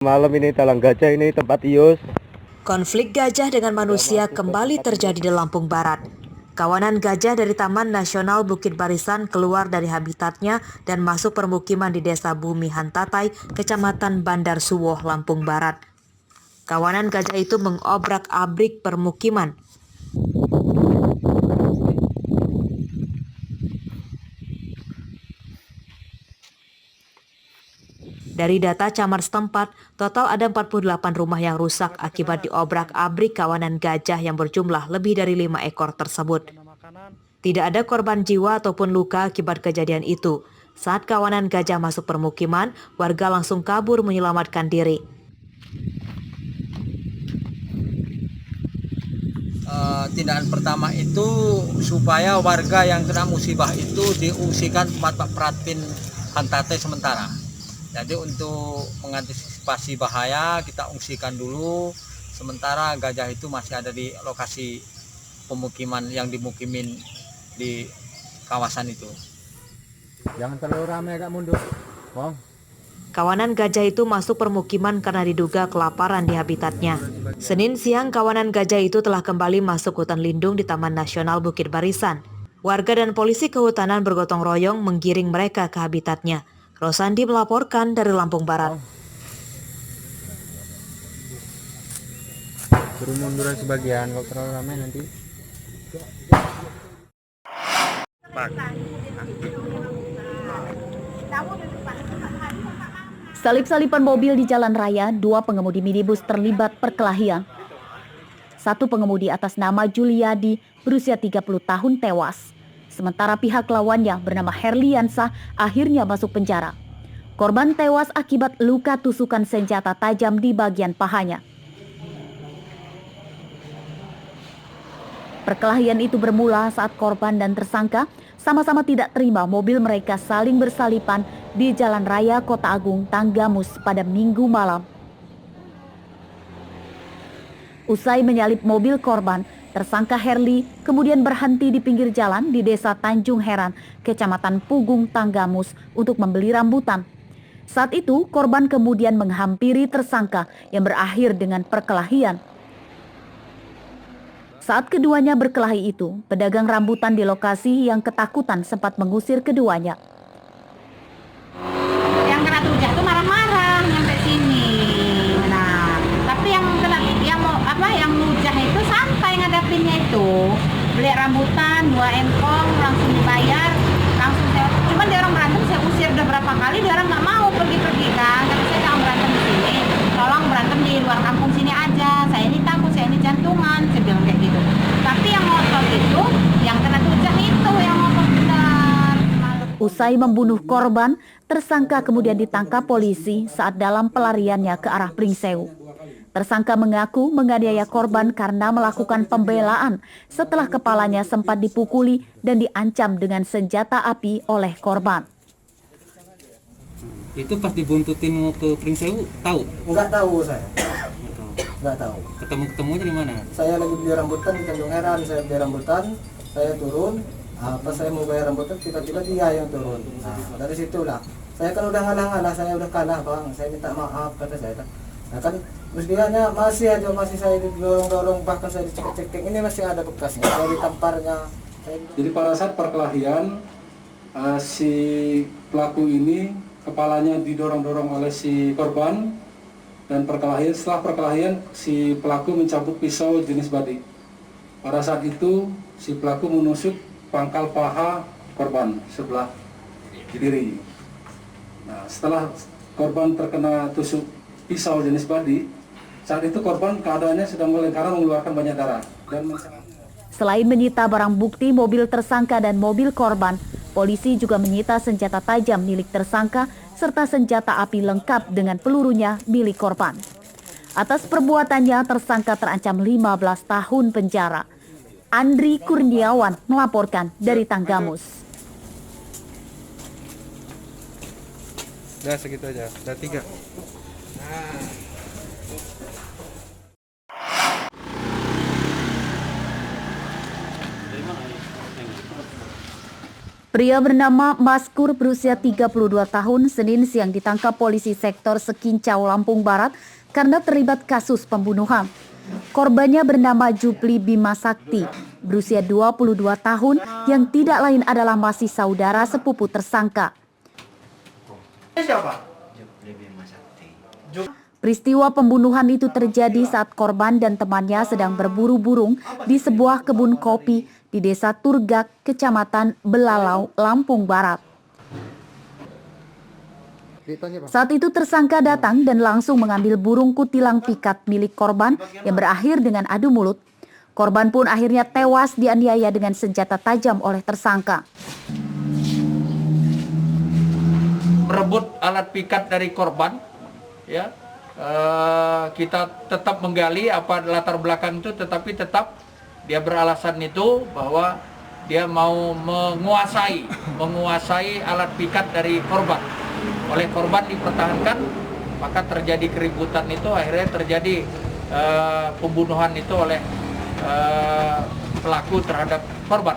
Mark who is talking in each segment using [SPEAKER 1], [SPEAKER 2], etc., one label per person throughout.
[SPEAKER 1] Malam ini talang gajah ini tempat ius.
[SPEAKER 2] Konflik gajah dengan manusia kembali terjadi di Lampung Barat. Kawanan gajah dari Taman Nasional Bukit Barisan keluar dari habitatnya dan masuk permukiman di Desa Bumi Hantatai, Kecamatan Bandar Suwoh, Lampung Barat. Kawanan gajah itu mengobrak-abrik permukiman. Dari data Camat setempat, total ada 48 rumah yang rusak akibat diobrak-abrik kawanan gajah yang berjumlah lebih dari 5 ekor tersebut. Tidak ada korban jiwa ataupun luka akibat kejadian itu. Saat kawanan gajah masuk permukiman, warga langsung kabur menyelamatkan diri.
[SPEAKER 3] Tindakan pertama itu supaya warga yang kena musibah itu diungsikan tempat Pak Pratin Hantatai sementara. Jadi untuk mengantisipasi bahaya kita ungsikan dulu, sementara gajah itu masih ada di lokasi pemukiman yang dimukimin di kawasan itu.
[SPEAKER 1] Jangan terlalu ramai, agak mundur. Bang.
[SPEAKER 2] Kawanan gajah itu masuk permukiman karena diduga kelaparan di habitatnya. Senin siang, kawanan gajah itu telah kembali masuk hutan lindung di Taman Nasional Bukit Barisan. Warga dan polisi kehutanan bergotong royong menggiring mereka ke habitatnya. Rosandi melaporkan dari Lampung Barat.
[SPEAKER 1] Suruh mundur sebagian, kalau terlalu ramai nanti.
[SPEAKER 4] Salip-salipan mobil di jalan raya, 2 pengemudi minibus terlibat perkelahian. 1 pengemudi atas nama Juliadi berusia 30 tahun tewas. Sementara pihak lawannya bernama Herliansa akhirnya masuk penjara. Korban tewas akibat luka tusukan senjata tajam di bagian pahanya. Perkelahian itu bermula saat korban dan tersangka sama-sama tidak terima mobil mereka saling bersalipan di Jalan Raya Kota Agung, Tanggamus pada Minggu malam. Usai menyalip mobil korban, tersangka Herli kemudian berhenti di pinggir jalan di Desa Tanjung Heran, Kecamatan Pugung, Tanggamus untuk membeli rambutan. Saat itu, korban kemudian menghampiri tersangka yang berakhir dengan perkelahian. Saat keduanya berkelahi itu, pedagang rambutan di lokasi yang ketakutan sempat mengusir keduanya.
[SPEAKER 5] Yang kena rujak itu marah-marah nyampe sini. Nah, tapi yang rujak itu santai ngadapinnya itu. Beli rambutan 2 engkong langsung dibayar, langsung saya. Cuman dia orang berantem saya usir udah berapa kali, dia orang nggak mau pergi-pergi kan. Tapi saya jangan berantem di sini. Tolong berantem di luar kampung sini aja. Saya ini takut, saya ini jantungan, saya bilang kayak gitu. Tapi yang ngotot itu, yang kena rujak itu yang ngotot benar.
[SPEAKER 4] Usai membunuh korban, tersangka kemudian ditangkap polisi saat dalam pelariannya ke arah Pringsewu. Tersangka mengaku menganiaya korban karena melakukan pembelaan setelah kepalanya sempat dipukuli dan diancam dengan senjata api oleh korban.
[SPEAKER 6] Itu pas dibuntutin mau ke Pringsewu, tahu?
[SPEAKER 7] Enggak tahu saya. Enggak tahu.
[SPEAKER 6] Ketemu-ketemunya di mana?
[SPEAKER 7] Saya lagi beli rambutan di Tanjung Heran, saya beli rambutan, saya turun. Pas saya mau bayar rambutan, tiba-tiba dia yang turun. Nah, dari situlah. Saya kan udah ngalah-ngalah, saya udah kalah bang. Saya minta maaf, kata saya. Nah kan, terus dianya masih saya didorong-dorong, bahkan saya dicekek-cekek. Ini masih ada bekasnya, dari tamparnya.
[SPEAKER 8] Jadi pada saat perkelahian, si pelaku ini kepalanya didorong-dorong oleh si korban. Dan setelah perkelahian, si pelaku mencabut pisau jenis badik. Pada saat itu, si pelaku menusuk pangkal paha korban sebelah kiri. Nah, setelah korban terkena tusuk pisau jenis badik, saat itu korban keadaannya sedang melengkaran mengeluarkan banyak darah.
[SPEAKER 4] Selain menyita barang bukti mobil tersangka dan mobil korban, polisi juga menyita senjata tajam milik tersangka serta senjata api lengkap dengan pelurunya milik korban. Atas perbuatannya, tersangka terancam 15 tahun penjara. Andri Kurniawan melaporkan dari Tanggamus.
[SPEAKER 1] Udah segitu aja, udah 3.
[SPEAKER 4] Pria bernama Maskur berusia 32 tahun Senin siang ditangkap polisi sektor Sekincau, Lampung Barat karena terlibat kasus pembunuhan. Korbannya bernama Jupli Bima Sakti, berusia 22 tahun yang tidak lain adalah masih saudara sepupu tersangka. Peristiwa pembunuhan itu terjadi saat korban dan temannya sedang berburu burung di sebuah kebun kopi di Desa Turgak, Kecamatan Belalau, Lampung Barat. Saat itu tersangka datang dan langsung mengambil burung kutilang pikat milik korban yang berakhir dengan adu mulut. Korban pun akhirnya tewas dianiaya dengan senjata tajam oleh tersangka.
[SPEAKER 9] Merebut alat pikat dari korban, ya. Kita tetap menggali apa latar belakang itu, tetapi tetap dia beralasan itu bahwa dia mau menguasai alat pikat dari korban. Oleh korban dipertahankan, maka terjadi keributan itu, akhirnya terjadi pembunuhan itu oleh pelaku terhadap korban.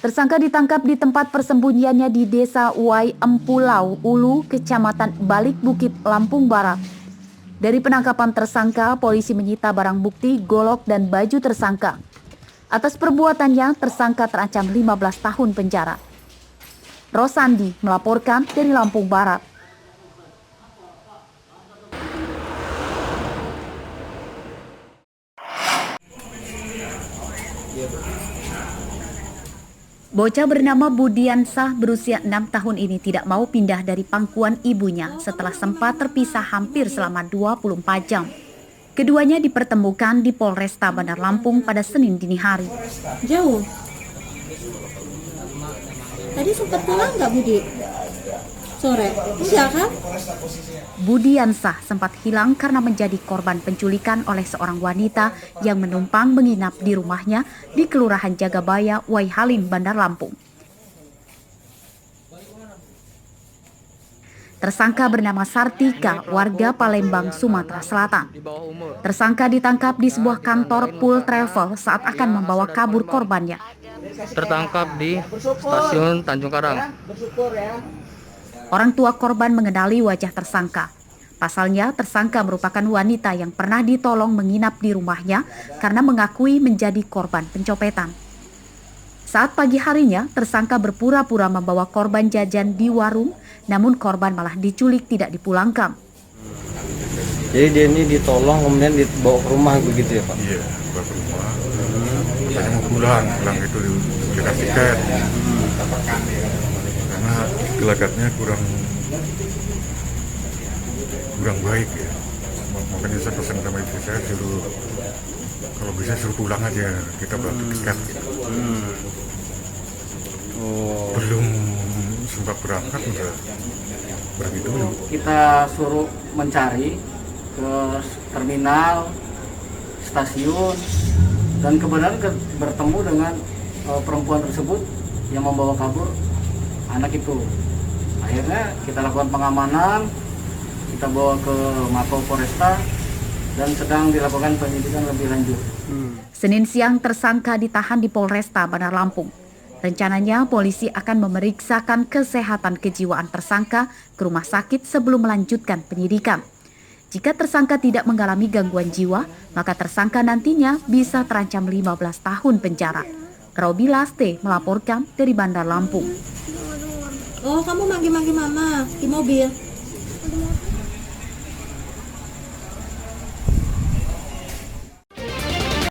[SPEAKER 4] Tersangka ditangkap di tempat persembunyiannya di Desa Uai Empulau Ulu, Kecamatan Balik Bukit, Lampung Barat. Dari penangkapan tersangka, polisi menyita barang bukti, golok, dan baju tersangka. Atas perbuatannya, tersangka terancam 15 tahun penjara. Rosandi melaporkan dari Lampung Barat. Bocah bernama Budiansah berusia 6 tahun ini tidak mau pindah dari pangkuan ibunya setelah sempat terpisah hampir selama 24 jam. Keduanya dipertemukan di Polresta Bandar Lampung pada Senin dini hari.
[SPEAKER 10] Jauh? Tadi sempat pulang nggak Budi? Sore? Enggak kan?
[SPEAKER 4] Budiansah sempat hilang karena menjadi korban penculikan oleh seorang wanita yang menumpang menginap di rumahnya di Kelurahan Jagabaya, Waihalim, Bandar Lampung. Tersangka bernama Sartika, warga Palembang, Sumatera Selatan. Tersangka ditangkap di sebuah kantor Pool Travel saat akan membawa kabur korbannya.
[SPEAKER 11] Tertangkap di stasiun Tanjung Karang.
[SPEAKER 4] Orang tua korban mengenali wajah tersangka. Pasalnya, tersangka merupakan wanita yang pernah ditolong menginap di rumahnya karena mengakui menjadi korban pencopetan. Saat pagi harinya, tersangka berpura-pura membawa korban jajan di warung, namun korban malah diculik tidak dipulangkan.
[SPEAKER 11] Jadi dia ini ditolong kemudian dibawa ke rumah begitu ya Pak?
[SPEAKER 12] Iya, dibawa ke rumah. Saya mau pulang itu dikasih tiket. Karena gelagatnya kurang baik ya. Makanya saya pesan sama istri saya kalau bisa suruh pulang aja, kita beli tiket. Belum sempat berangkat udah pergi dulu.
[SPEAKER 13] Kita suruh mencari ke terminal, stasiun, dan kebetulan bertemu dengan perempuan tersebut yang membawa kabur anak itu. Akhirnya kita lakukan pengamanan, kita bawa ke Mako Polresta dan sedang dilakukan penyidikan lebih lanjut.
[SPEAKER 4] Senin siang tersangka ditahan di Polresta Bandar Lampung. Rencananya polisi akan memeriksakan kesehatan kejiwaan tersangka ke rumah sakit sebelum melanjutkan penyidikan. Jika tersangka tidak mengalami gangguan jiwa, maka tersangka nantinya bisa terancam 15 tahun penjara. Robi Laste melaporkan dari Bandar Lampung.
[SPEAKER 10] Oh, kamu manggil-manggil mama di mobil?